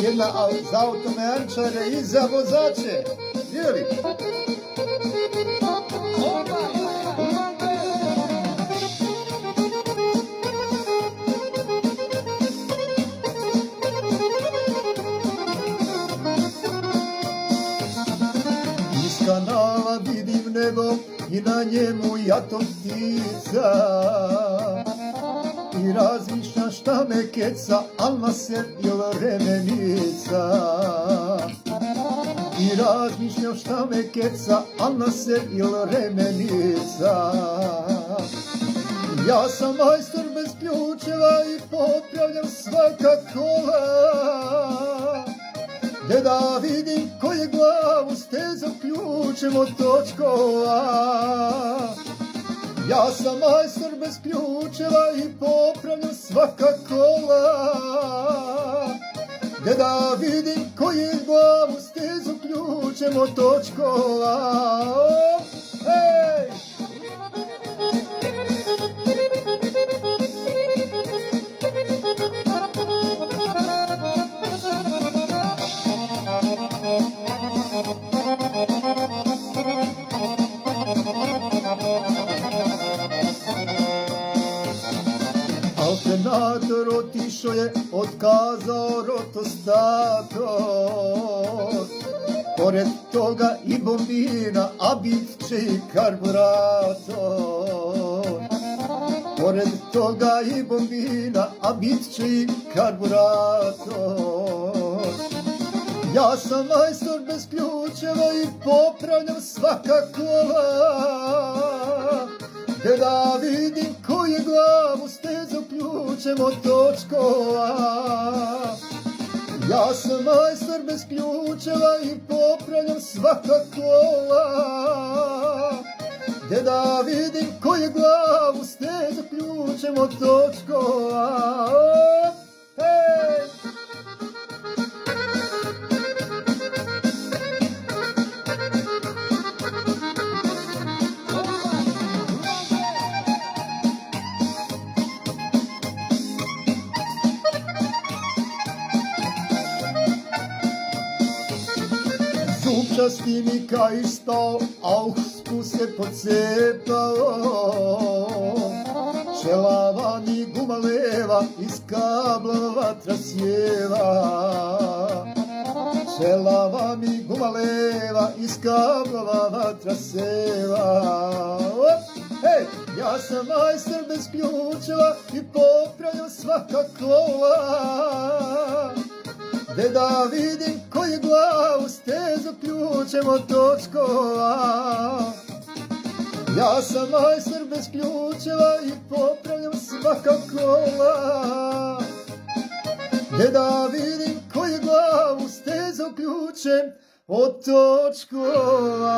Jedna za automejančare i za vozače. Jeli? Iz kanala vidim nebo i na njemu jato ptica. I razmišljam šta me keca, Almaser ili remenica. I razmišljam šta me keca, Almaser ili remenica. Ja sam majstor bez ključeva i popravljam svaka kola. Gdje da vidim koje glavu stezom ključem od točkova. Ja sam majstor bez ključeva i popravljam svaka kola. Gdje da vidim koje glavu stezom ključem od točkova. Hej! Alternator otišao je, otkazao rotostator. Pored toga i bombina, a bit će i karburator. Pored toga i bombina, a bit će i karburator. Ja sam majstor bez ključeva i popravljam svaka kola. Gdje da vidim koje glavu stezom ključem od točkova. Ja sam majstor bez ključeva i popravljam svaka kola. Gdje da vidim koje glavu stezom ključem od točkova. Hej! Zupčasti mi kaj stao, auh, spust se pocepao. Šelava mi guma leva, iz kabla vatra sjeva. Šelava mi guma leva, iz kabla vatra sjeva. Hej, ja sam majstor bez ključeva i popravljam svaka kola. Gdje da vidim koju glavu stezu ključem od točkova. Ja sam majstor bez ključeva i popravljam svaka kola. Gdje da vidim koju glavu stezu ključem od točkova.